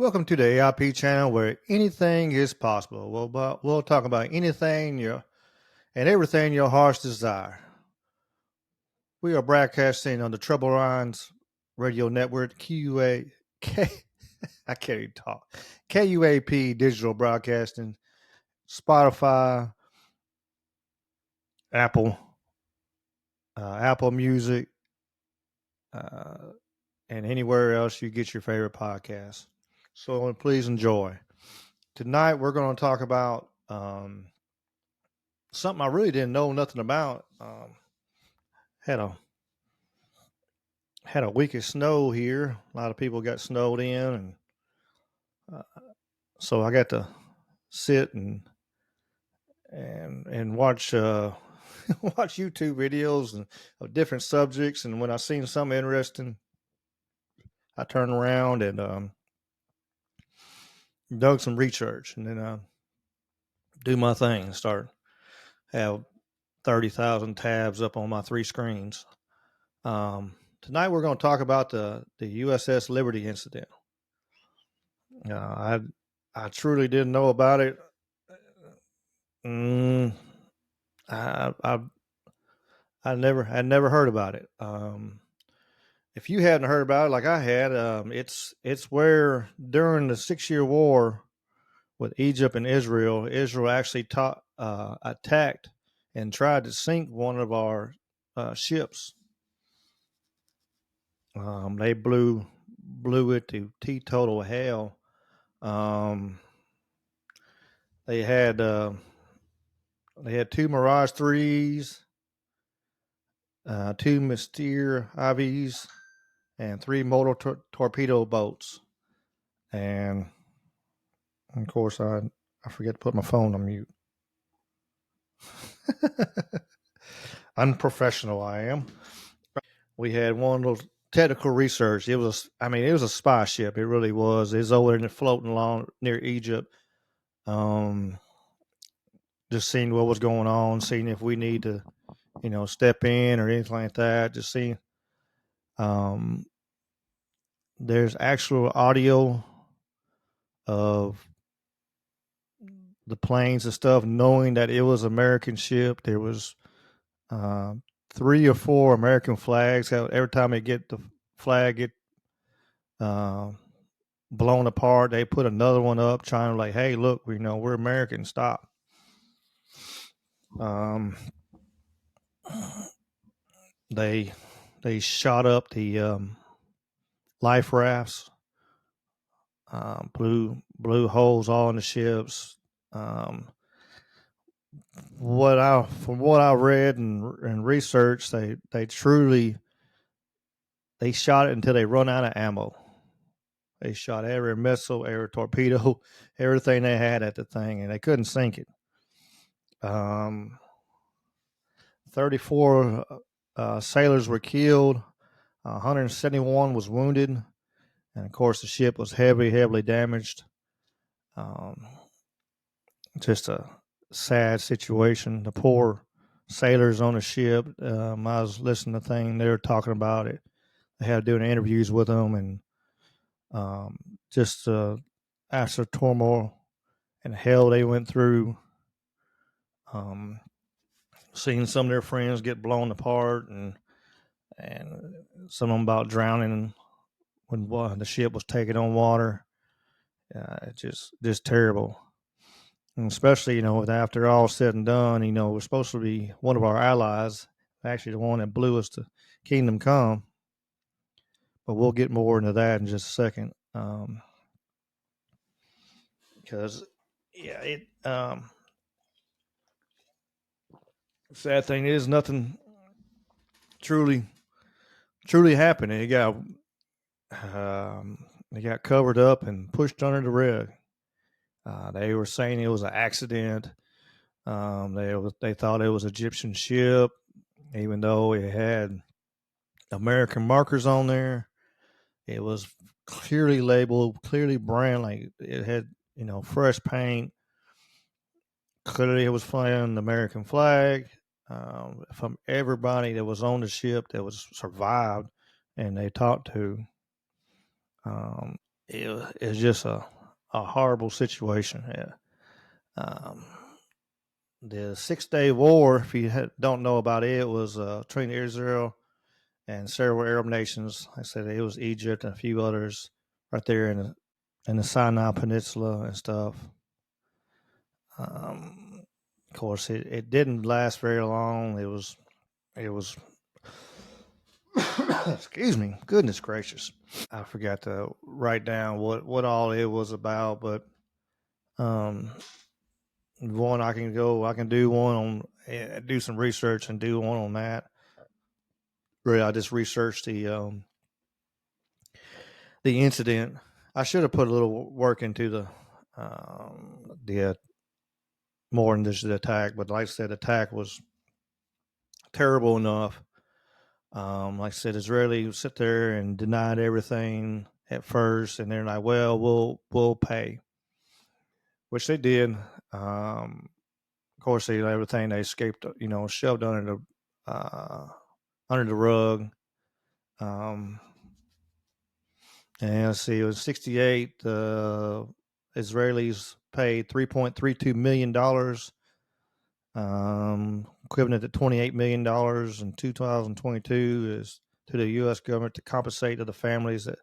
Welcome to the AIP channel where anything is possible. We'll talk about anything and everything your heart's desire. We are broadcasting on the Trouble Lines Radio Network, QUA, I can't even talk, KUAP Digital Broadcasting, Spotify, Apple, Apple Music, uh, and anywhere else you get your favorite podcasts. So please enjoy. Tonight we're going to talk about something I really didn't know nothing about. Had a had a week of snow here. A lot of people got snowed in, and uh, so I got to sit and watch watch YouTube videos and of different subjects. And when I seen something interesting, I turned around and dug some research, and then I do my thing and start have 30,000 tabs up on my three screens. Tonight we're going to talk about the USS Liberty incident. I truly didn't know about it. Mm, I I never heard about it. If you hadn't heard about it like I had, it's where during the 6 Year War with Egypt and Israel, Israel actually attacked and tried to sink one of our ships. They blew it to teetotal hell. Um, they had two Mirage 3s, two Mystere IVs, and three motor torpedo boats. And of course, I forget to put my phone on mute. Unprofessional I am. We had one little technical research. It was a spy ship. It really was. It's over there floating along near Egypt. Just seeing what was going on, seeing if we need to, step in or anything like that. Just seeing. There's actual audio of the planes and stuff, knowing that it was American ship. There was 3 or 4 American flags. Every time they get the flag get blown apart, they put another one up, trying to like, hey, look, we're American. Stop. They shot up the life rafts, blew holes all in the ships. From what I read and researched, they truly shot it until they run out of ammo. They shot every missile, every torpedo, everything they had at the thing, and they couldn't sink it. 34 sailors were killed. 171 was wounded, and of course the ship was heavily damaged. Just a sad situation. The poor sailors on the ship. I was listening to things they were talking about it. They had doing interviews with them, and just after turmoil and hell they went through, seeing some of their friends get blown apart, and some of them about drowning when the ship was taking on water. It's just terrible. And especially, after all said and done, we're supposed to be one of our allies, actually the one that blew us to Kingdom Come. But we'll get more into that in just a second. Because, sad thing is nothing truly happened. It got covered up and pushed under the rug. They were saying it was an accident. They thought it was an Egyptian ship, even though it had American markers on there. It was clearly labeled, clearly brand, like it had, fresh paint. Clearly it was flying the American flag. From everybody that was on the ship that was survived and they talked to, it was just a horrible situation. Yeah. The 6 Day War, if you don't know about it, was between Israel and several Arab nations. Like I said it was Egypt and a few others right there in the Sinai Peninsula and stuff. Of course, it didn't last very long. It was excuse me, goodness gracious. I forgot to write down what all it was about, but um, I can do one on, do some research and do one on that. Really, I just researched the incident. I should have put a little work into the more than just the attack, but like I said, the attack was terrible enough. Like I said, Israeli sit there and denied everything at first, and they're like, "Well, we'll pay," which they did. Of course, everything they escaped, shoved under the rug. Um, and let's see, it was 68. Israelis paid $3.32 million, equivalent to $28 million in 2022, is to the U.S. government to compensate to the families that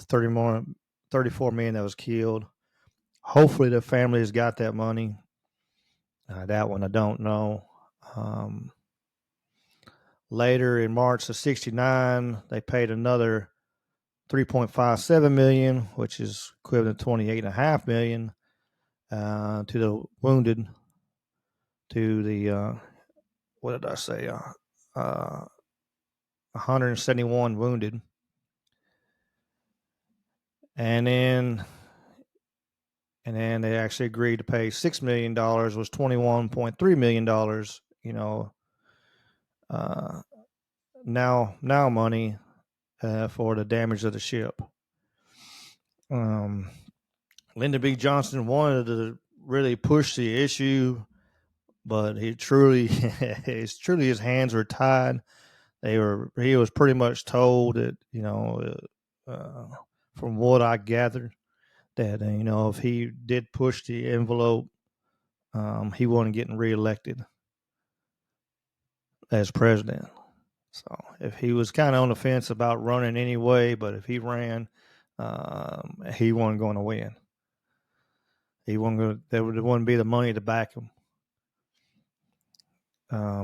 34 million that was killed. Hopefully, the families got that money. That one I don't know. Later in March of '69, they paid another $3.57 million, which is equivalent to $28.5 million to the wounded, to the what did I say? 171 wounded, and then they actually agreed to pay $6 million, was $21.3 million. Uh, now money for the damage of the ship. Lyndon B. Johnson wanted to really push the issue, but he truly, his hands were tied. He was pretty much told that, from what I gathered, that, if he did push the envelope, he wasn't getting reelected as president. So if he was kind of on the fence about running anyway, but if he ran, he wasn't going to win. He wasn't going to, there wouldn't be the money to back him.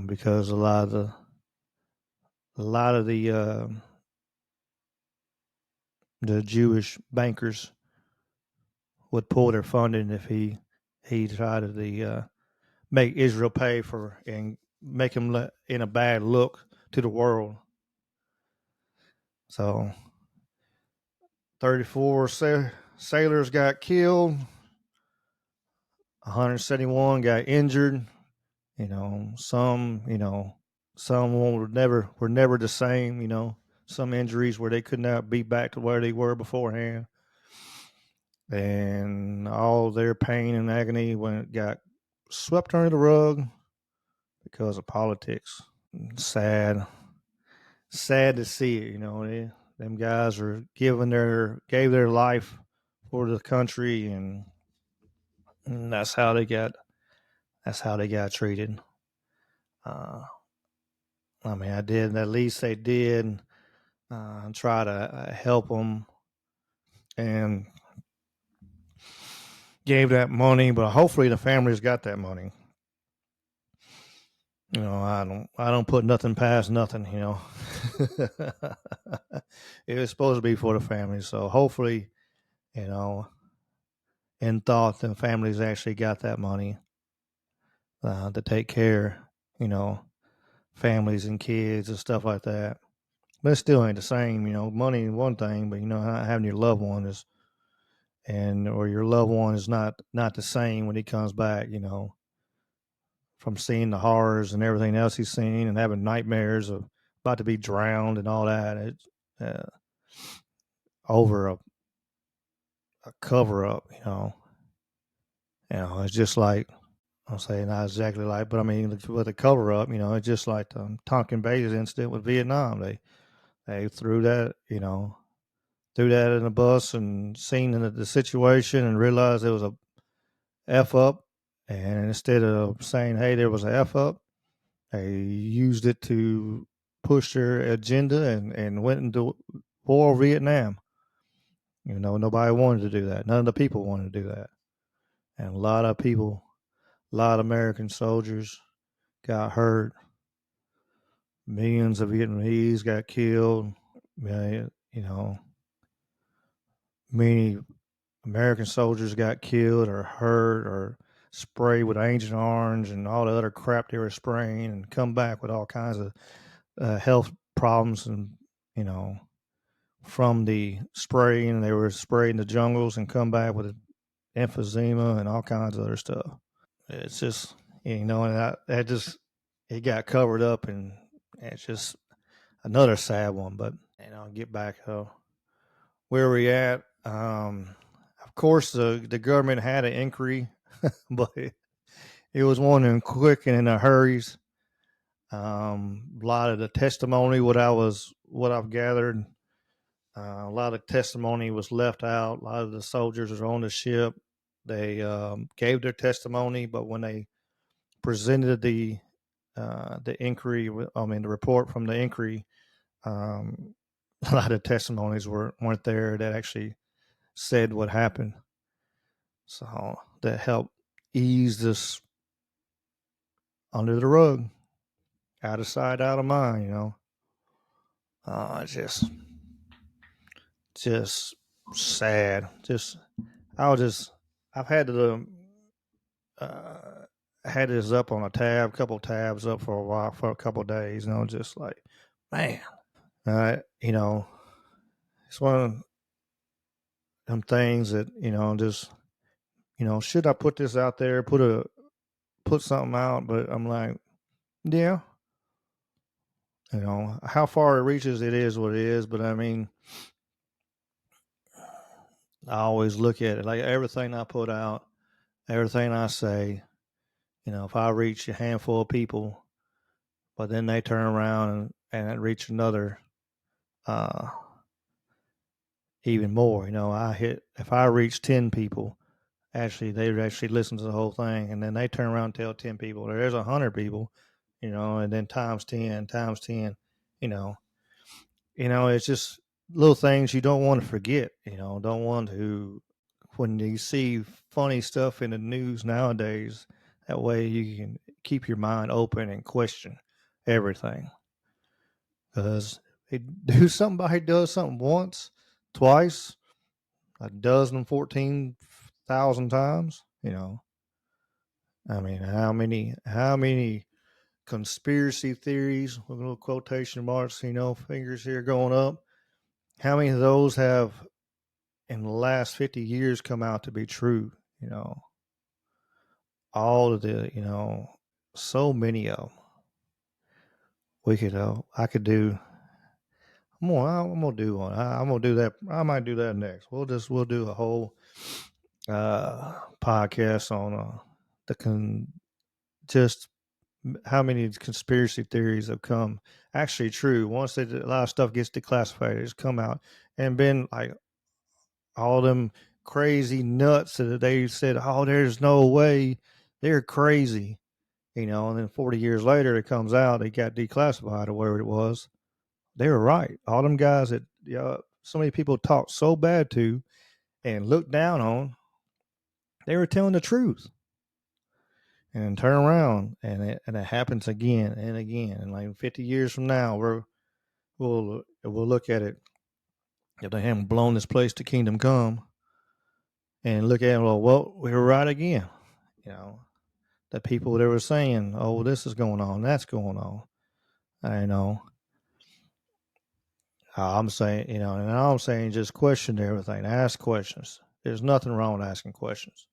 Because a lot of the Jewish bankers would pull their funding if he tried to make Israel pay for and make him in a bad look to the world. So 34 sailors got killed, 171 got injured. Some were never the same. Some injuries where they could not be back to where they were beforehand, and all their pain and agony got swept under the rug because of politics. Sad to see it. Them guys are gave their life for the country, and that's how they got treated. I mean, I did, at least they did try to help them and gave that money, but hopefully the families got that money. I don't put nothing past nothing. It was supposed to be for the families, so hopefully, in thought, the families actually got that money to take care, families and kids and stuff like that. But it still ain't the same. Money is one thing, but having your loved one or your loved one is not the same when he comes back. From seeing the horrors and everything else he's seen and having nightmares of about to be drowned and all that. It's over a cover up. It's just like, I'll say not exactly like, but I mean, with a cover up, it's just like the Tonkin Bays incident with Vietnam. They threw that, threw that in the bus and seen the situation and realized there was a F up. And instead of saying, hey, there was a F up, they used it to push their agenda and went into war Vietnam. Nobody wanted to do that. None of the people wanted to do that. And a lot of people, a lot of American soldiers got hurt. Millions of Vietnamese got killed. Many American soldiers got killed or hurt or sprayed with Agent Orange and all the other crap they were spraying and come back with all kinds of health problems and, you know, from the spraying. They were spraying the jungles and come back with emphysema and all kinds of other stuff. It's just, and that just, it got covered up, and it's just another sad one. But, get back where we at. Of course, the government had an inquiry, but it was one quick and in a hurries. A lot of the testimony, what I've gathered, a lot of testimony was left out. A lot of the soldiers are on the ship. They gave their testimony, but when they presented the inquiry, the report from the inquiry, a lot of testimonies weren't there that actually said what happened. So that helped ease this under the rug, out of sight, out of mind. Just sad. I've had this up on a couple tabs up for a while, for a couple of days. Just like, man, it's one of them things that just should I put this out there, put something out? But I'm like, yeah, how far it reaches, it is what it is. But I mean, I always look at it like everything I put out, everything I say, if I reach a handful of people, but then they turn around and reach another, even more, if I reach 10 people, actually, they actually listen to the whole thing, and then they turn around and tell 10 people, there's 100 people, and then times 10, you know, it's just little things you don't want to forget, don't want to, when you see funny stuff in the news nowadays, that way you can keep your mind open and question everything. Because somebody does something once, twice, a dozen, 14,000 times, I mean, how many conspiracy theories with little quotation marks, fingers here going up? How many of those have in the last 50 years come out to be true? All of so many of them. We could, I could do. I'm gonna do one. I'm gonna do that. I might do that next. We'll do a whole podcast on just how many conspiracy theories have come actually true. Once a lot of stuff gets declassified, it's come out and been like all them crazy nuts that they said, oh, there's no way, they're crazy, and then 40 years later it comes out, they got declassified or whatever it was. They were right. All them guys that so many people talked so bad to and looked down on, they were telling the truth. And turn around and it happens again and again. And like 50 years from now, we'll look at it, if they haven't blown this place to kingdom come, and look at it, well, we were right again. The people that were saying, oh, this is going on, that's going on. I know. I'm saying, and all I'm saying, just question everything, ask questions. There's nothing wrong with asking questions.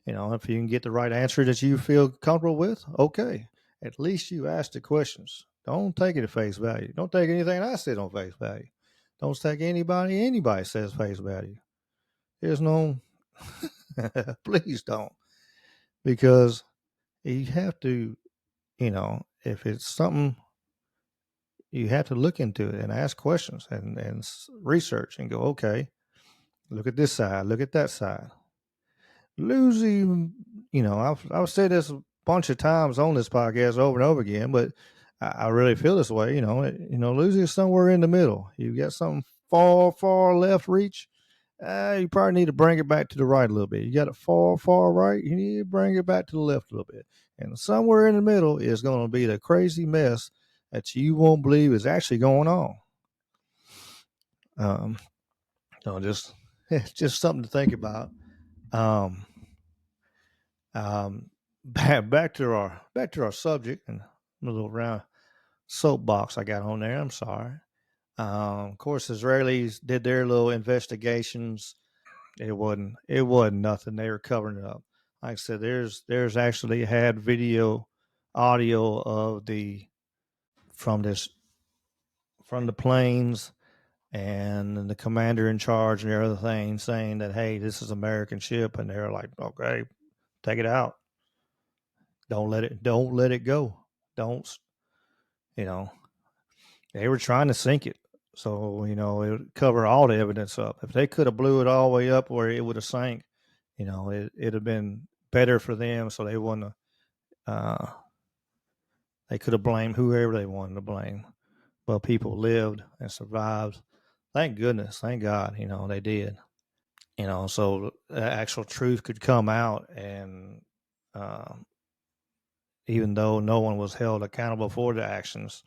If you can get the right answer that you feel comfortable with, okay. At least you ask the questions. Don't take it at face value. Don't take anything I said on face value. Don't take anybody says face value. There's no, please don't. Because you have to, if it's something you have to look into it and ask questions and research and go, okay, look at this side, look at that side. Losing, I've said this a bunch of times on this podcast over and over again, but I really feel this way. Losing is somewhere in the middle. You got something far left reach. You probably need to bring it back to the right a little bit. You got it far right. You need to bring it back to the left a little bit. And somewhere in the middle is going to be the crazy mess that you won't believe is actually going on. Just just something to think about. Um, back to our subject and a little round soapbox I got on there. I'm sorry. Of course, Israelis did their little investigations. It wasn't nothing. They were covering it up. Like I said, there's actually had video, audio of from this from the planes and the commander in charge and everything saying that, hey, this is American ship, and they're like, okay, take it out. Don't let it go. Don't you know they were trying to sink it. So, it would cover all the evidence up. If they could have blew it all the way up where it would have sank, it'd have been better for them. So they wouldn't they could have blamed whoever they wanted to blame. But people lived and survived. Thank goodness. Thank God, they did. So the actual truth could come out. And even though no one was held accountable for the actions,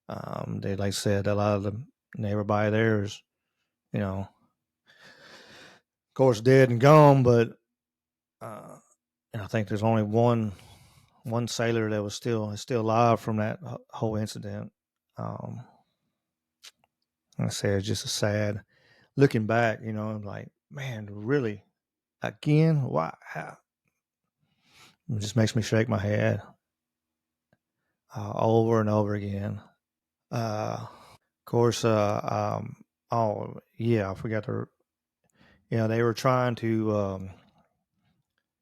they, like I said, a lot of everybody there is, of course, dead and gone. But I think there's only one sailor that was still alive from that whole incident. Like I said, it's just a sad looking back. I'm like, man, really, again? Why? How? It just makes me shake my head over and over again. Of course, oh yeah, I forgot to. They were trying to,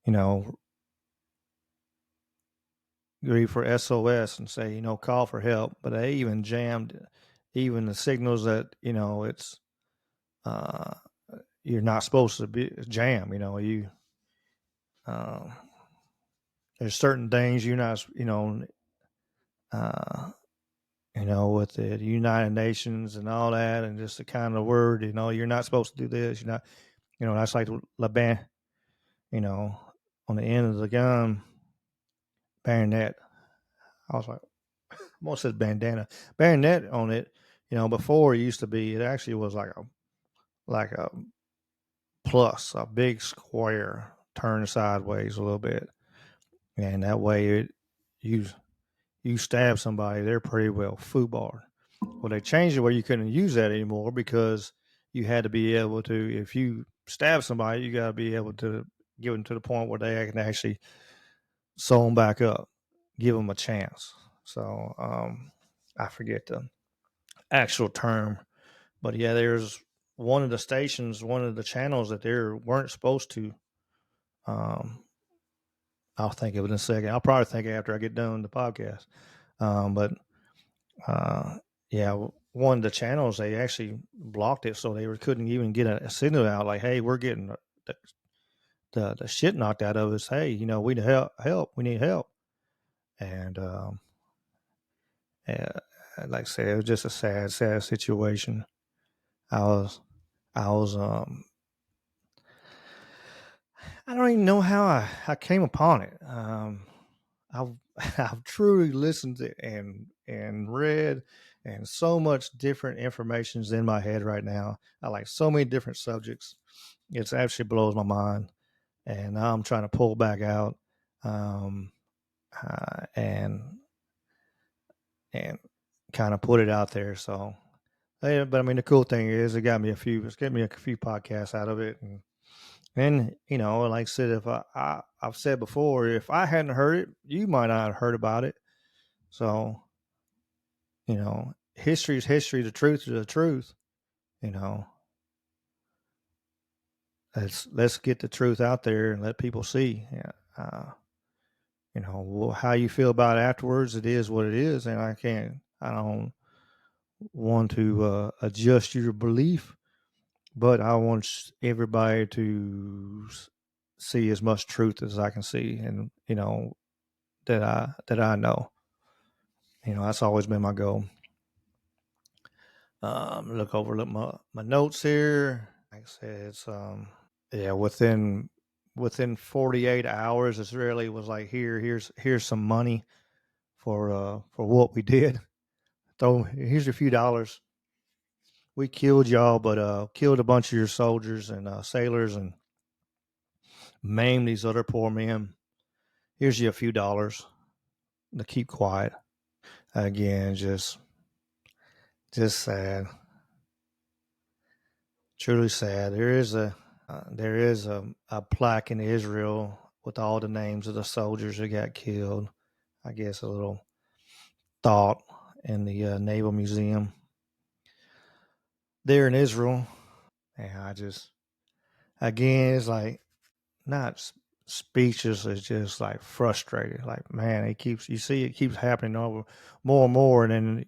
you know, grieve for SOS and say, call for help, but they even jammed even the signals that it's uh, you're not supposed to be jam. Uh, there's certain things you're not, uh, with the United Nations and all that, and just the kind of word, you're not supposed to do this. You're not, that's like Laban, on the end of the gun, bayonet. I was like, almost said bandana, bayonet on it. Before it used to be, it actually was like a plus, a big square turned sideways a little bit, and that way you stab somebody, they're pretty well foobarred. Well, they changed it where you couldn't use that anymore because you had to be able to, if you stab somebody, you got to be able to get them to the point where they can actually sew them back up, give them a chance. So I forget the actual term, but yeah, there's one of the stations, one of the channels that they weren't supposed to. I'll think of it in a second. I'll probably think after I get done the podcast. But yeah, one of the channels they actually blocked it, so they couldn't even get a signal out like, "Hey, we're getting the shit knocked out of us. Hey, we need help. We need help." And like I said, it was just a sad situation. I was, I was, I don't even know how I came upon it. I've I've truly listened to and read, and so much different information's in my head right now. I like so many different subjects. It's actually blows my mind, and now I'm trying to pull back out, um, and kind of put it out there. So, yeah, but I mean, the cool thing is it got me it's getting me a few podcasts out of it, and like I said, if I've said before, if I hadn't heard it, you might not have heard about it. So, history is history, the truth is the truth. You know, let's get the truth out there and let people see. How you feel about it afterwards, it is what it is, and I don't. one to adjust your belief, but I want everybody to see as much truth as I can see, and that I know. That's always been my goal. Look my notes here. Like I said, it's yeah, within 48 hours, Israeli was like, here's some money for what we did. So here's a few dollars. We killed y'all, but killed a bunch of your soldiers and sailors and maimed these other poor men. Here's you a few dollars to keep quiet. Again, just sad, truly sad. There is a plaque in Israel with all the names of the soldiers that got killed. I guess a little thought in the Naval Museum there in Israel. And I just, again, it's like not speechless, it's just like frustrated. Like, man, you see it keeps happening over more and more. And then,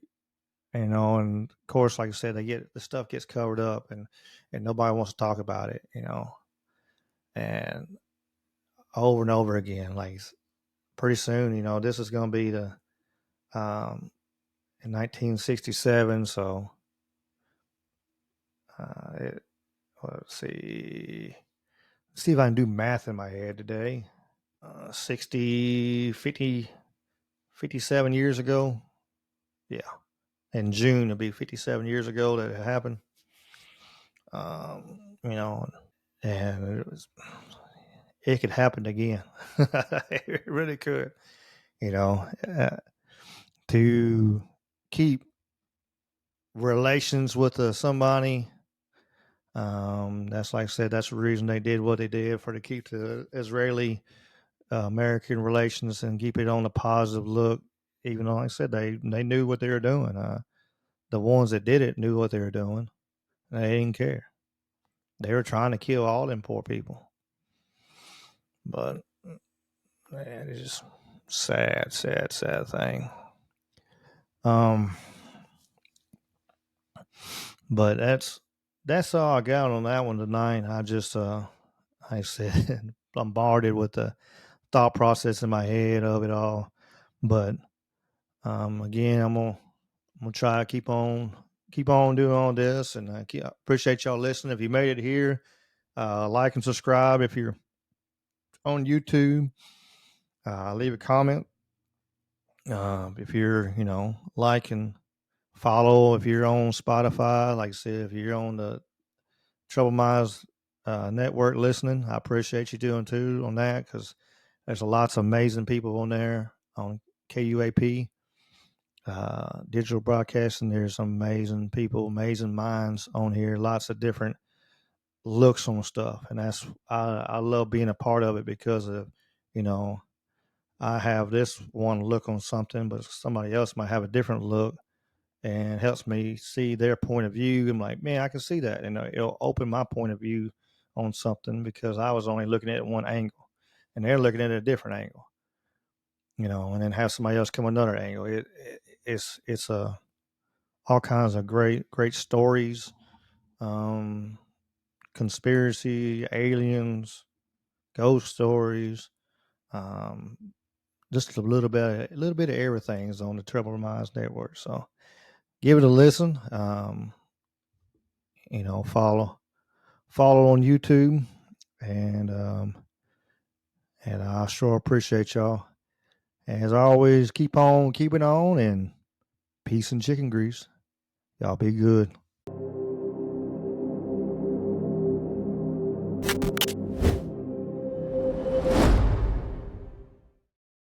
and of course, like I said, the stuff gets covered up and nobody wants to talk about it, and over and over again. Like, pretty soon, this is going to be um, in 1967. So, let's see if I can do math in my head today. 60, 50, 57 years ago. Yeah. In June, it'll be 57 years ago that it happened. And it could happen again. It really could, to keep relations with somebody. That's like I said, that's the reason they did what they did, to keep the Israeli American relations and keep it on a positive look. Even though, like I said, they knew what they were doing. The ones that did it knew what they were doing. They didn't care. They were trying to kill all them poor people. But man, it's just sad, sad, sad thing. But that's all I got on that one tonight. I just I said bombarded with the thought process in my head of it all. But again, I'm gonna try to keep on doing all this, and I appreciate y'all listening. If you made it here, like and subscribe. If you're on YouTube, leave a comment. If you're like and follow. If you're on Spotify, like I said, if you're on the Trouble Minds network listening, I appreciate you doing too on that, because there's lots of amazing people on there on KUAP digital broadcasting. There's some amazing people, amazing minds on here. Lots of different looks on stuff, and I love being a part of it, because of I have this one look on something, but somebody else might have a different look, and helps me see their point of view. I'm like, man, I can see that, and it'll open my point of view on something, because I was only looking at it one angle, and they're looking at it a different angle, and then have somebody else come another angle. It's all kinds of great stories, um, conspiracy, aliens, ghost stories, um, just a little bit of everything is on the Trouble Minds Network. So give it a listen. Follow on YouTube, and I sure appreciate y'all. As always, keep on keeping on, and peace and chicken grease. Y'all be good.